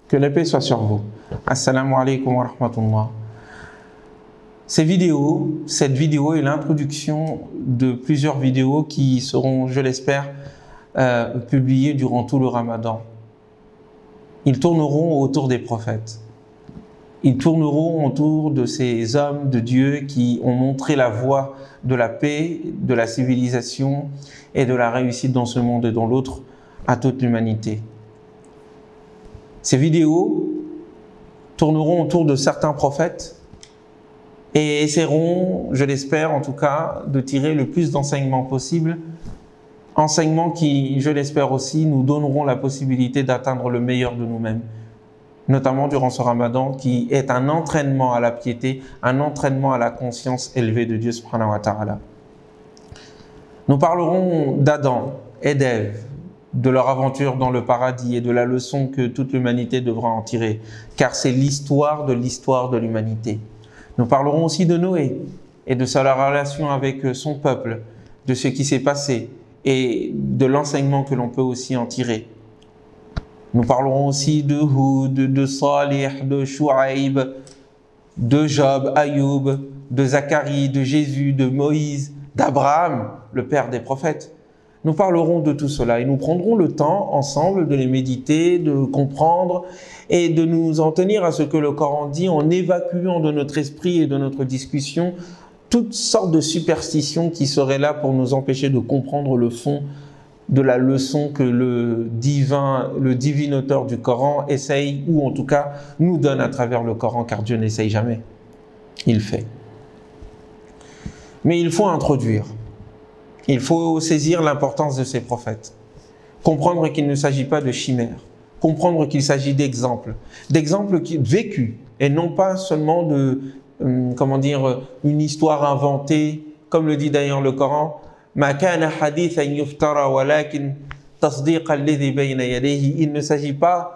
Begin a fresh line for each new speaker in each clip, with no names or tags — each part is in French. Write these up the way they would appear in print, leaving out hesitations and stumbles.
Que la paix soit sur vous. Assalamu alaikum wa rahmatullah. Cette vidéo est l'introduction de plusieurs vidéos qui seront, je l'espère, publiées durant tout le Ramadan. Ils tourneront autour des prophètes. Ils tourneront autour de ces hommes de Dieu qui ont montré la voie de la paix, de la civilisation et de la réussite dans ce monde et dans l'autre à toute l'humanité. Ces vidéos tourneront autour de certains prophètes et essaieront, je l'espère en tout cas, de tirer le plus d'enseignements possible. Enseignements qui, je l'espère aussi, nous donneront la possibilité d'atteindre le meilleur de nous-mêmes, notamment durant ce Ramadan qui est un entraînement à la piété, un entraînement à la conscience élevée de Dieu subhanahu wa ta'ala. Nous parlerons d'Adam et d'Ève, de leur aventure dans le paradis et de la leçon que toute l'humanité devra en tirer, car c'est l'histoire de l'humanité. Nous parlerons aussi de Noé et de sa relation avec son peuple, de ce qui s'est passé et de l'enseignement que l'on peut aussi en tirer. Nous parlerons aussi de Hud, de Salih, de Shu'aib, de Job, Ayoub, de Zacharie, de Jésus, de Moïse, d'Abraham, le père des prophètes. Nous parlerons de tout cela et nous prendrons le temps ensemble de les méditer, de comprendre et de nous en tenir à ce que le Coran dit en évacuant de notre esprit et de notre discussion toutes sortes de superstitions qui seraient là pour nous empêcher de comprendre le fond de la leçon que le divin auteur du Coran essaye, ou en tout cas nous donne à travers le Coran, car Dieu n'essaye jamais, il fait. Mais il faut introduire. Il faut saisir l'importance de ces prophètes, comprendre qu'il ne s'agit pas de chimères, comprendre qu'il s'agit d'exemples vécus et non pas seulement de, une histoire inventée, comme le dit d'ailleurs le Coran, il ne s'agit pas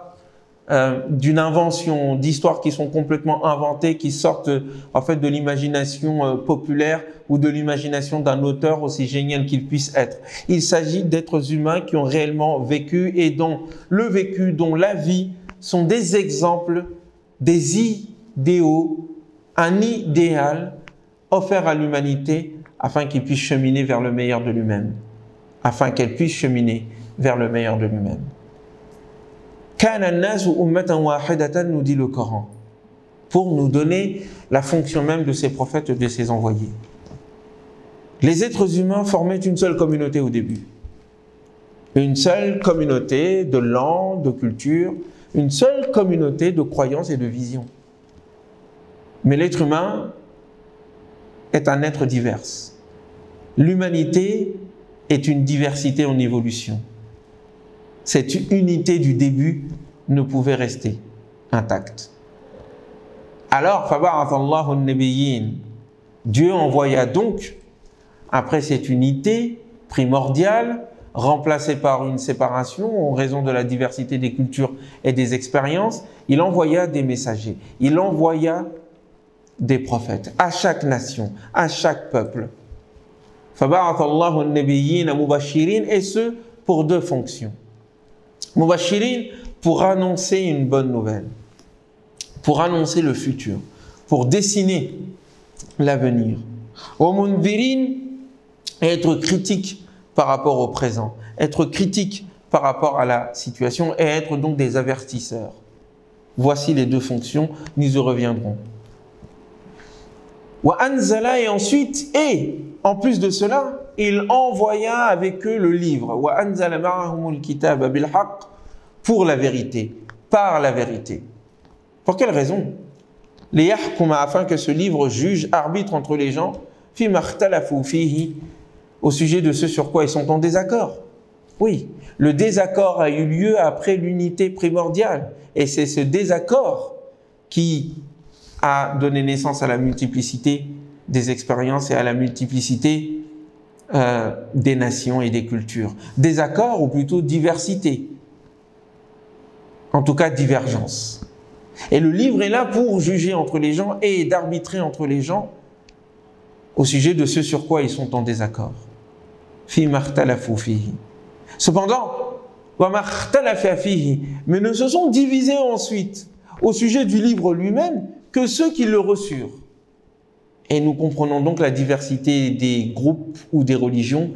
d'une invention, d'histoires qui sont complètement inventées, qui sortent en fait de l'imagination populaire ou de l'imagination d'un auteur aussi génial qu'il puisse être. Il s'agit d'êtres humains qui ont réellement vécu et dont le vécu, dont la vie sont des exemples, des idéaux, un idéal offert à l'humanité afin qu'il puisse cheminer vers le meilleur de lui-même, afin qu'elle puisse cheminer vers le meilleur de lui-même. Nous dit le Coran, pour nous donner la fonction même de ces prophètes et de ces envoyés. Les êtres humains formaient une seule communauté au début. Une seule communauté de langue, de culture, une seule communauté de croyances et de visions. Mais l'être humain est un être divers. L'humanité est une diversité en évolution. Cette unité du début ne pouvait rester intacte. Alors, Dieu envoya donc, après cette unité primordiale, remplacée par une séparation en raison de la diversité des cultures et des expériences, il envoya des messagers, il envoya des prophètes à chaque nation, à chaque peuple. Et ce, pour deux fonctions. Mubashirin, pour annoncer une bonne nouvelle, pour annoncer le futur, pour dessiner l'avenir. Wa mundhirin, être critique par rapport au présent, être critique par rapport à la situation et être donc des avertisseurs. Voici les deux fonctions, nous y reviendrons. Wa anzala, et ensuite, et en plus de cela, il envoya avec eux le livre. Wa anzala ma'ahumul kitaba bil haqq, pour la vérité, par la vérité. Pour quelle raison? Afin que ce livre juge, arbitre entre les gens, au sujet de ce sur quoi ils sont en désaccord. Oui, le désaccord a eu lieu après l'unité primordiale. Et c'est ce désaccord qui a donné naissance à la multiplicité des expériences et à la multiplicité des nations et des cultures. Désaccord ou plutôt diversité. En tout cas, divergence. Et le livre est là pour juger entre les gens et d'arbitrer entre les gens au sujet de ce sur quoi ils sont en désaccord. Cependant, mais ne se sont divisés ensuite au sujet du livre lui-même que ceux qui le reçurent. Et nous comprenons donc la diversité des groupes ou des religions.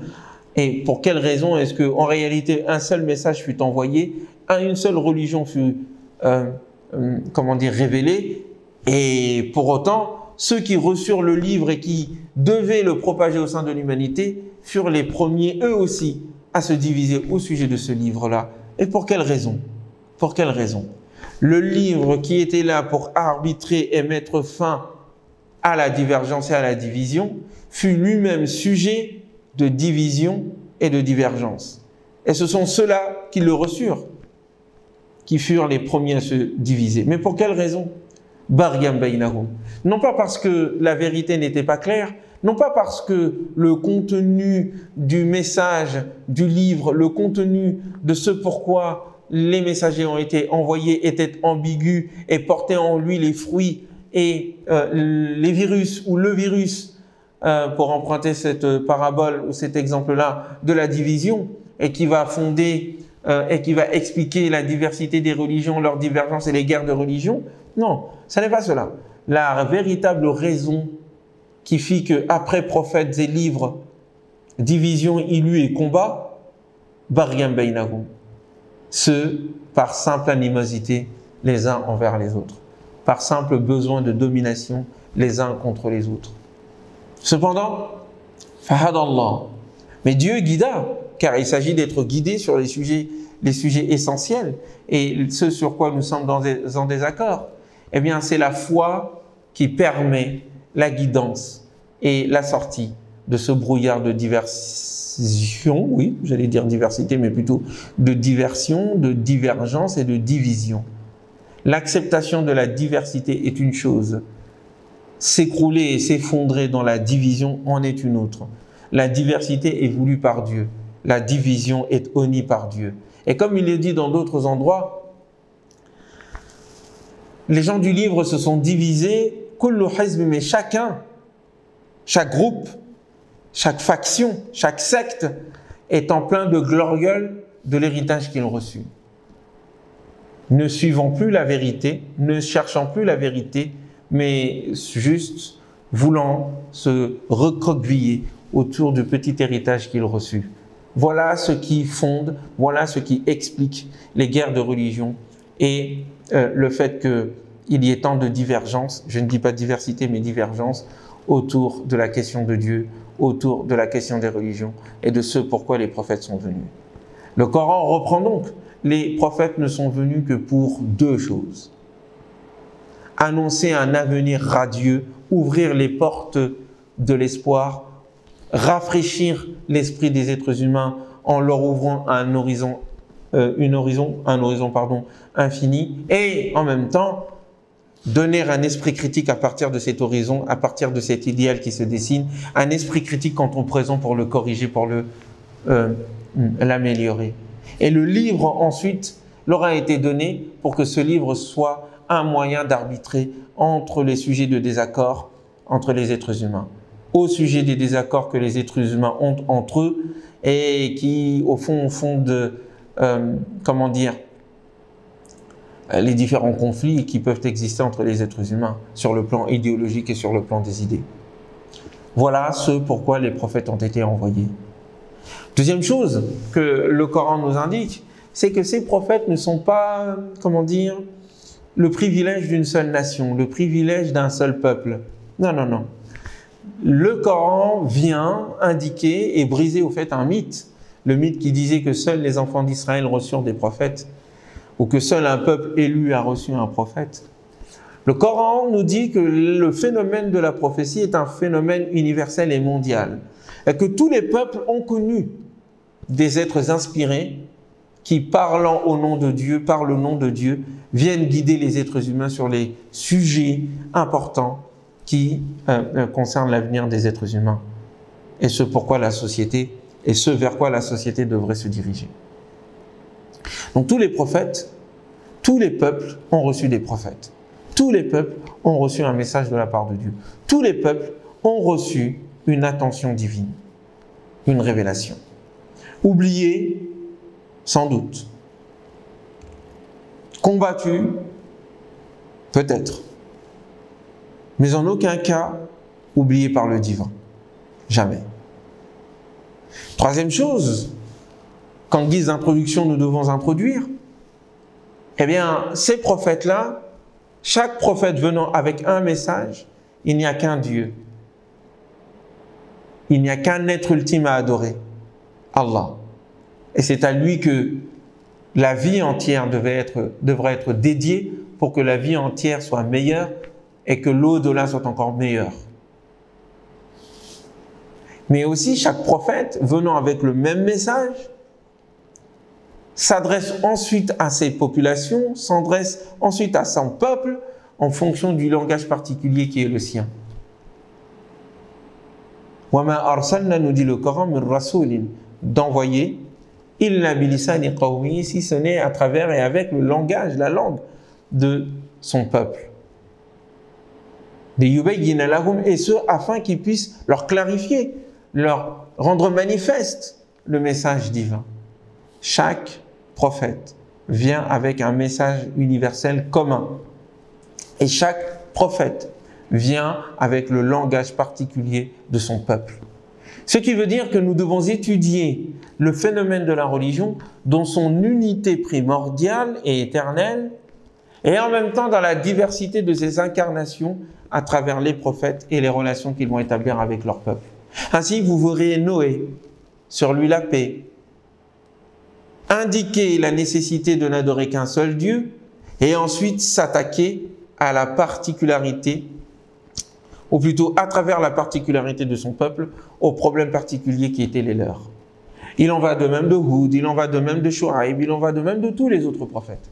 Et pour quelle raison est-ce qu'en réalité un seul message fut envoyé, une seule religion fut révélée, et pour autant ceux qui reçurent le livre et qui devaient le propager au sein de l'humanité furent les premiers eux aussi à se diviser au sujet de ce livre-là. Et pour quelle raison? Pour quelle raison? Le livre qui était là pour arbitrer et mettre fin à la divergence et à la division fut lui-même sujet de division et de divergence. Et ce sont ceux-là qui le reçurent qui furent les premiers à se diviser. Mais pour quelle raison? Baghyan baynahum. Non pas parce que la vérité n'était pas claire, non pas parce que le contenu du message, du livre, le contenu de ce pourquoi les messagers ont été envoyés était ambigu et portait en lui les fruits et les virus ou le virus, pour emprunter cette parabole ou cet exemple-là, de la division, et qui va fonder et qui va expliquer la diversité des religions, leurs divergences et les guerres de religion. Non, ce n'est pas cela. La véritable raison qui fit que, après prophètes et livres, division, ilus et combats, Baghyan baynahum, ce par simple animosité les uns envers les autres, par simple besoin de domination les uns contre les autres. Cependant, fahadallah, mais Dieu guida, car il s'agit d'être guidé sur les sujets essentiels et ce sur quoi nous sommes en désaccord. Eh bien, c'est la foi qui permet la guidance et la sortie de ce brouillard de diversion, oui, j'allais dire diversité, mais plutôt de diversion, de divergence et de division. L'acceptation de la diversité est une chose. S'écrouler et s'effondrer dans la division en est une autre. La diversité est voulue par Dieu. La division est honnie par Dieu. Et comme il est dit dans d'autres endroits, les gens du livre se sont divisés, kullu hizb, mais chacun, chaque groupe, chaque faction, chaque secte est en plein de gloriole de l'héritage qu'ils ont reçu. Ne suivant plus la vérité, ne cherchant plus la vérité, mais juste voulant se recroqueviller autour du petit héritage qu'ils ont reçu. Voilà ce qui fonde, voilà ce qui explique les guerres de religion et le fait qu'il y ait tant de divergences, je ne dis pas diversité mais divergence, autour de la question de Dieu, autour de la question des religions et de ce pourquoi les prophètes sont venus. Le Coran reprend donc, les prophètes ne sont venus que pour deux choses. Annoncer un avenir radieux, ouvrir les portes de l'espoir, rafraîchir l'esprit des êtres humains en leur ouvrant un horizon infini, et en même temps donner un esprit critique à partir de cet horizon, à partir de cet idéal qui se dessine, un esprit critique quand on présente pour le corriger, pour l'améliorer. Et le livre ensuite leur a été donné pour que ce livre soit un moyen d'arbitrer entre les sujets de désaccord entre les êtres humains, au sujet des désaccords que les êtres humains ont entre eux et qui, au fond, fondent, les différents conflits qui peuvent exister entre les êtres humains sur le plan idéologique et sur le plan des idées. Voilà ce pourquoi les prophètes ont été envoyés. Deuxième chose que le Coran nous indique, c'est que ces prophètes ne sont pas, le privilège d'une seule nation, le privilège d'un seul peuple. Non, non, non. Le Coran vient indiquer et briser au fait un mythe. Le mythe qui disait que seuls les enfants d'Israël reçurent des prophètes ou que seul un peuple élu a reçu un prophète. Le Coran nous dit que le phénomène de la prophétie est un phénomène universel et mondial et que tous les peuples ont connu des êtres inspirés qui, parlant au nom de Dieu, par le nom de Dieu, viennent guider les êtres humains sur les sujets importants qui concernent l'avenir des êtres humains et ce pourquoi la société et ce vers quoi la société devrait se diriger. Donc tous les prophètes, tous les peuples ont reçu des prophètes. Tous les peuples ont reçu un message de la part de Dieu. Tous les peuples ont reçu une attention divine, une révélation. Oubliez Sans doute. Combattu? Peut-être. Mais en aucun cas oublié par le divin. Jamais. Troisième chose, qu'en guise d'introduction nous devons introduire, eh bien, ces prophètes-là, chaque prophète venant avec un message, il n'y a qu'un Dieu. Il n'y a qu'un être ultime à adorer, Allah. Et c'est à lui que la vie entière devrait être dédiée pour que la vie entière soit meilleure et que l'au-delà soit encore meilleur. Mais aussi, chaque prophète venant avec le même message s'adresse ensuite à ses populations, s'adresse ensuite à son peuple en fonction du langage particulier qui est le sien. وَمَا أَرْسَلْنَا nous dit le Coran min rasoulin, d'envoyer illa bilisani qawmi, si ce n'est à travers et avec le langage, la langue de son peuple. لِيُبَيِّنَ لَهُمْ, et ce afin qu'ils puissent leur clarifier, leur rendre manifeste le message divin. Chaque prophète vient avec un message universel commun. Et chaque prophète vient avec le langage particulier de son peuple. Ce qui veut dire que nous devons étudier le phénomène de la religion dans son unité primordiale et éternelle, et en même temps dans la diversité de ses incarnations à travers les prophètes et les relations qu'ils vont établir avec leur peuple. Ainsi, vous verrez Noé, sur lui la paix, indiquer la nécessité de n'adorer qu'un seul Dieu et ensuite s'attaquer à la particularité, ou plutôt à travers la particularité de son peuple, aux problèmes particuliers qui étaient les leurs. Il en va de même de Houd, il en va de même de Shu'aib, il en va de même de tous les autres prophètes.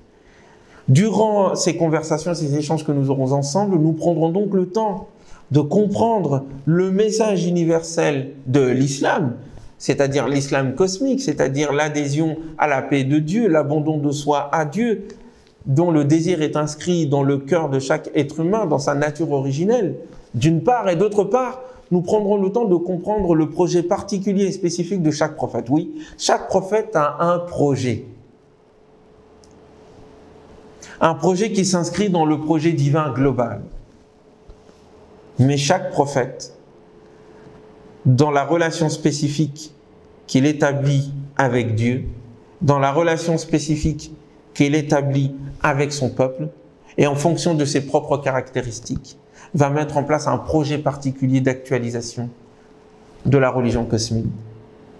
Durant ces conversations, ces échanges que nous aurons ensemble, nous prendrons donc le temps de comprendre le message universel de l'islam, c'est-à-dire l'islam cosmique, c'est-à-dire l'adhésion à la paix de Dieu, l'abandon de soi à Dieu, dont le désir est inscrit dans le cœur de chaque être humain, dans sa nature originelle, d'une part, et d'autre part, nous prendrons le temps de comprendre le projet particulier et spécifique de chaque prophète. Oui, chaque prophète a un projet. Un projet qui s'inscrit dans le projet divin global. Mais chaque prophète, dans la relation spécifique qu'il établit avec Dieu, dans la relation spécifique qu'il établit avec son peuple, et en fonction de ses propres caractéristiques, va mettre en place un projet particulier d'actualisation de la religion cosmique,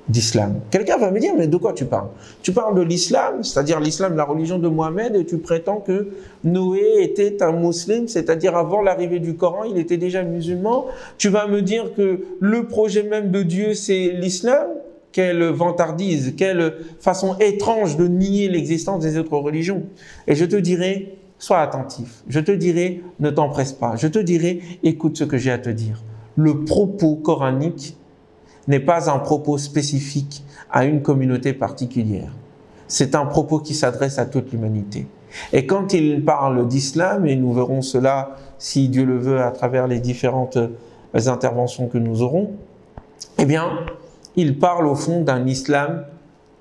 d'islam. Quelqu'un va me dire, mais de quoi tu parles? Tu parles de l'islam, c'est-à-dire l'islam, la religion de Mohammed, et tu prétends que Noé était un musulman, c'est-à-dire avant l'arrivée du Coran, il était déjà musulman. Tu vas me dire que le projet même de Dieu, c'est l'islam? Quelle vantardise, quelle façon étrange de nier l'existence des autres religions. Et je te dirai, sois attentif. Je te dirai, ne t'empresse pas. Je te dirai, écoute ce que j'ai à te dire. Le propos coranique n'est pas un propos spécifique à une communauté particulière. C'est un propos qui s'adresse à toute l'humanité. Et quand il parle d'islam, et nous verrons cela, si Dieu le veut, à travers les différentes interventions que nous aurons, eh bien, il parle au fond d'un islam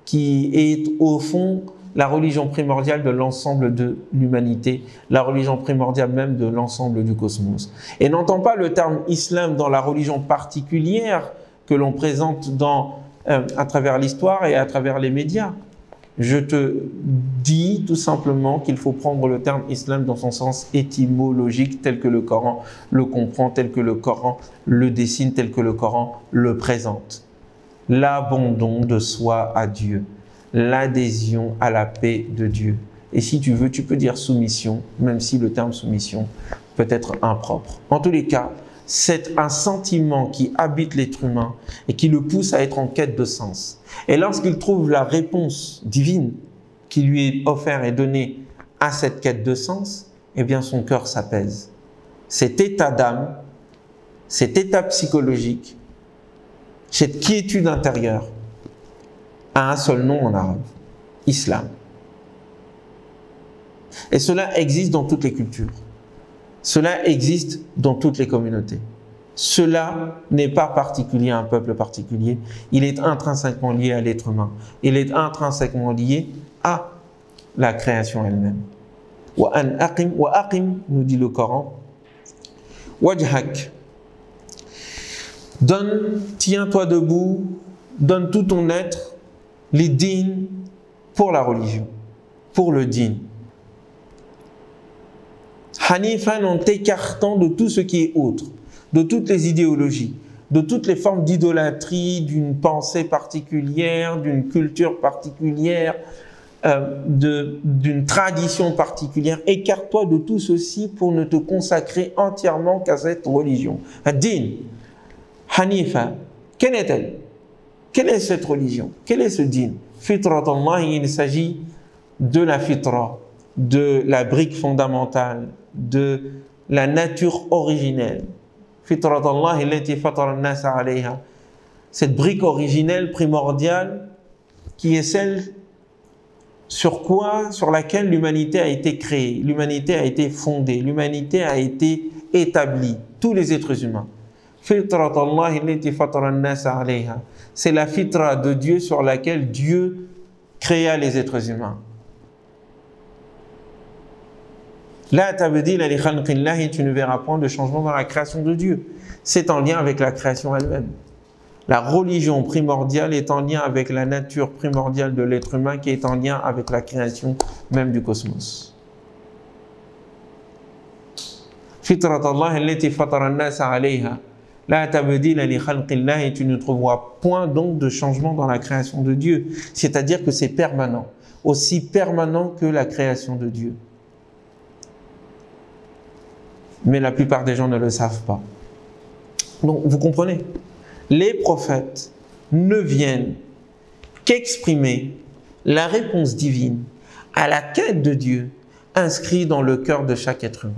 qui est au fond la religion primordiale de l'ensemble de l'humanité, la religion primordiale même de l'ensemble du cosmos. Et n'entend pas le terme islam dans la religion particulière que l'on présente à travers l'histoire et à travers les médias. Je te dis tout simplement qu'il faut prendre le terme islam dans son sens étymologique, tel que le Coran le comprend, tel que le Coran le dessine, tel que le Coran le présente. L'abandon de soi à Dieu, l'adhésion à la paix de Dieu. Et si tu veux, tu peux dire soumission, même si le terme soumission peut être impropre. En tous les cas, c'est un sentiment qui habite l'être humain et qui le pousse à être en quête de sens. Et lorsqu'il trouve la réponse divine qui lui est offerte et donnée à cette quête de sens, eh bien son cœur s'apaise. Cet état d'âme, cet état psychologique, cette quiétude intérieure a un seul nom en arabe, islam. Et cela existe dans toutes les cultures. Cela existe dans toutes les communautés. cela n'est pas particulier à un peuple particulier. Il est intrinsèquement lié à l'être humain. Il est intrinsèquement lié à la création elle-même. Wa aqim, nous dit le Coran, wajhak. Tiens-toi debout, donne tout ton être, les dînes pour la religion, pour le dîn. Hanifan, en t'écartant de tout ce qui est autre, de toutes les idéologies, de toutes les formes d'idolâtrie, d'une pensée particulière, d'une culture particulière, d'une tradition particulière. Écarte-toi de tout ceci pour ne te consacrer entièrement qu'à cette religion. Ad-din, Hanifa, quelle est-elle? Quelle est cette religion? Quel est ce din? Fitrat Allah, il s'agit de la fitra, de la brique fondamentale, de la nature originelle. Fitrat Allah, allati fatara an-nas 'alayha. Cette brique originelle, primordiale, qui est celle sur laquelle l'humanité a été créée, l'humanité a été fondée, l'humanité a été établie, tous les êtres humains. Fitrat Allah, allati fatara an-nas 'alayha. C'est la fitra de Dieu sur laquelle Dieu créa les êtres humains. La tabdila li khalqillah, tu ne verras point de changement dans la création de Dieu. C'est en lien avec la création elle-même. La religion primordiale est en lien avec la nature primordiale de l'être humain qui est en lien avec la création même du cosmos. Fitrat Allah allati fatara an-nas 'alayha. La tabdila li khalqillah, et tu ne trouveras point donc de changement dans la création de Dieu. C'est-à-dire que c'est permanent, aussi permanent que la création de Dieu. Mais la plupart des gens ne le savent pas. Donc, vous comprenez, les prophètes ne viennent qu'exprimer la réponse divine à la quête de Dieu inscrite dans le cœur de chaque être humain.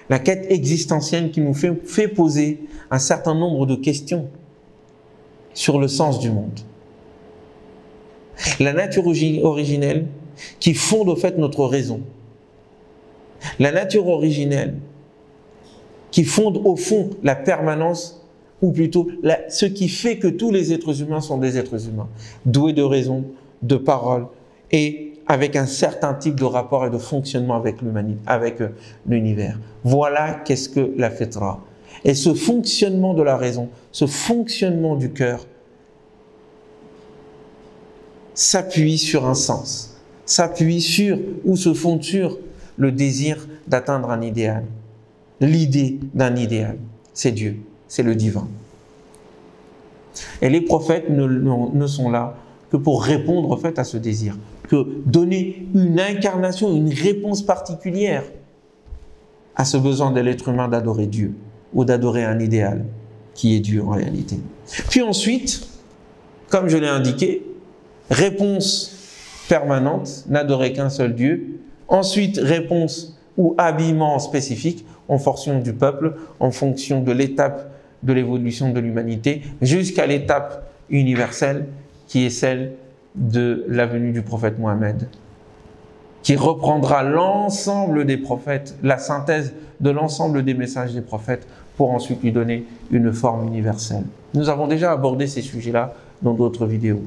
La quête existentielle qui nous fait poser un certain nombre de questions sur le sens du monde. La nature originelle qui fonde au fait notre raison. La nature originelle qui fonde au fond la permanence, ou plutôt ce qui fait que tous les êtres humains sont des êtres humains, doués de raison, de parole, et avec un certain type de rapport et de fonctionnement avec l'univers. Voilà qu'est-ce que la fitra. Et ce fonctionnement de la raison, ce fonctionnement du cœur, s'appuie sur un sens, s'appuie sur, ou se fonde sur le désir d'atteindre un idéal. L'idée d'un idéal, c'est Dieu, c'est le divin. Et les prophètes ne sont là que pour répondre en fait à ce désir, que donner une incarnation, une réponse particulière à ce besoin de l'être humain d'adorer Dieu ou d'adorer un idéal qui est Dieu en réalité. Puis ensuite, comme je l'ai indiqué, réponse permanente, n'adorer qu'un seul Dieu. Ensuite, réponse ou habillement spécifique en fonction du peuple, en fonction de l'étape de l'évolution de l'humanité, jusqu'à l'étape universelle qui est celle de la venue du prophète Mohammed, qui reprendra l'ensemble des prophètes, la synthèse de l'ensemble des messages des prophètes pour ensuite lui donner une forme universelle. Nous avons déjà abordé ces sujets-là dans d'autres vidéos.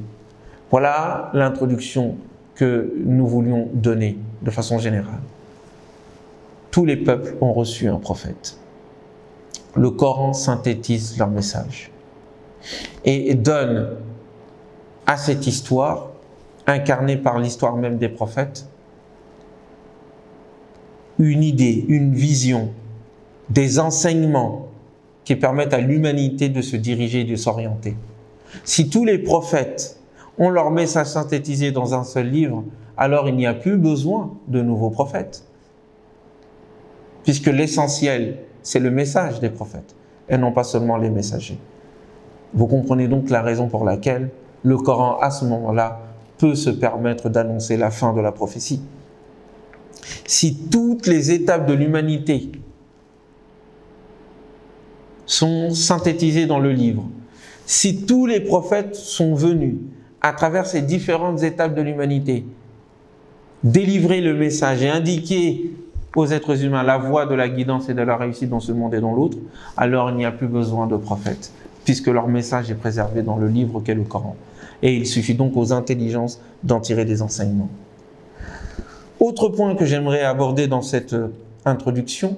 Voilà l'introduction que nous voulions donner de façon générale. Tous les peuples ont reçu un prophète. Le Coran synthétise leur message et donne à cette histoire, incarnée par l'histoire même des prophètes, une idée, une vision, des enseignements qui permettent à l'humanité de se diriger et de s'orienter. Si tous les prophètes ont leur message synthétisé dans un seul livre, alors il n'y a plus besoin de nouveaux prophètes. Puisque l'essentiel, c'est le message des prophètes, et non pas seulement les messagers. Vous comprenez donc la raison pour laquelle le Coran, à ce moment-là, peut se permettre d'annoncer la fin de la prophétie. Si toutes les étapes de l'humanité sont synthétisées dans le livre, si tous les prophètes sont venus à travers ces différentes étapes de l'humanité, délivrer le message et indiquer aux êtres humains la voie de la guidance et de la réussite dans ce monde et dans l'autre, alors il n'y a plus besoin de prophètes, puisque leur message est préservé dans le livre qu'est le Coran. Et il suffit donc aux intelligences d'en tirer des enseignements. Autre point que j'aimerais aborder dans cette introduction,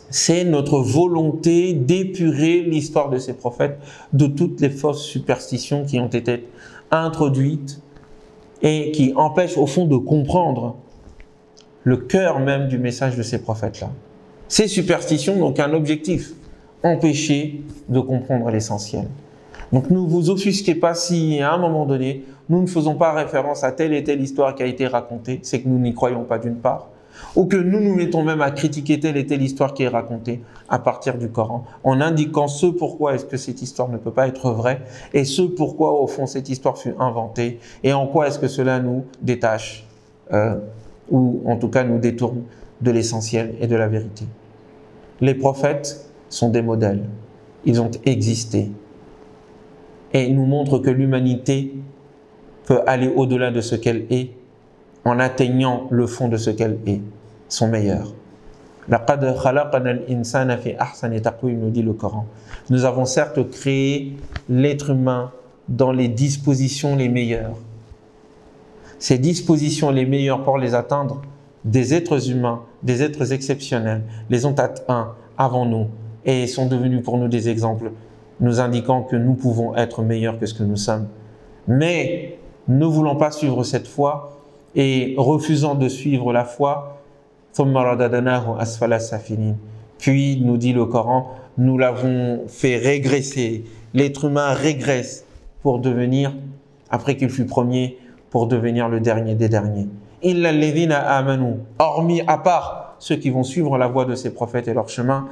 c'est notre volonté d'épurer l'histoire de ces prophètes de toutes les fausses superstitions qui ont été introduites et qui empêchent au fond de comprendre le cœur même du message de ces prophètes-là. Ces superstitions ont un objectif, empêcher de comprendre l'essentiel. Donc ne vous offusquez pas si à un moment donné, nous ne faisons pas référence à telle et telle histoire qui a été racontée, c'est que nous n'y croyons pas d'une part, ou que nous nous mettons même à critiquer telle et telle histoire qui est racontée à partir du Coran, en indiquant ce pourquoi est-ce que cette histoire ne peut pas être vraie, et ce pourquoi au fond cette histoire fut inventée, et en quoi est-ce que cela nous détache, ou en tout cas nous détourne de l'essentiel et de la vérité. Les prophètes sont des modèles, ils ont existé, et ils nous montrent que l'humanité peut aller au-delà de ce qu'elle est, en atteignant le fond de ce qu'elle est, son meilleur. Laqad khalaqna al-insana fi ahsani taqwim, nous dit le Coran. Nous avons certes créé l'être humain dans les dispositions les meilleures. Ces dispositions les meilleures pour les atteindre, des êtres humains, des êtres exceptionnels, les ont atteints avant nous et sont devenus pour nous des exemples, nous indiquant que nous pouvons être meilleurs que ce que nous sommes. Mais ne voulant pas suivre cette foi, et refusant de suivre la foi, puis, nous dit le Coran, nous l'avons fait régresser. L'être humain régresse pour devenir, après qu'il fut premier, pour devenir le dernier des derniers. Hormis, à part ceux qui vont suivre la voie de ces prophètes et leur chemin,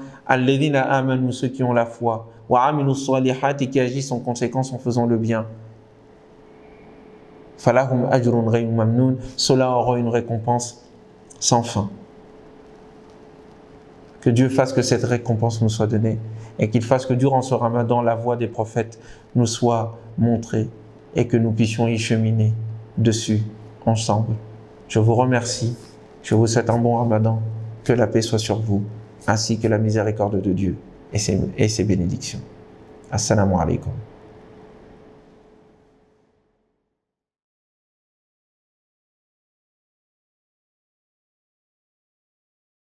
ceux qui ont la foi, et qui agissent en conséquence en faisant le bien. Cela aura une récompense sans fin. Que Dieu fasse que cette récompense nous soit donnée et qu'il fasse que durant ce Ramadan, la voie des prophètes nous soit montrée et que nous puissions y cheminer dessus ensemble. Je vous remercie, je vous souhaite un bon Ramadan, que la paix soit sur vous, ainsi que la miséricorde de Dieu et ses bénédictions. Assalamu alaikum.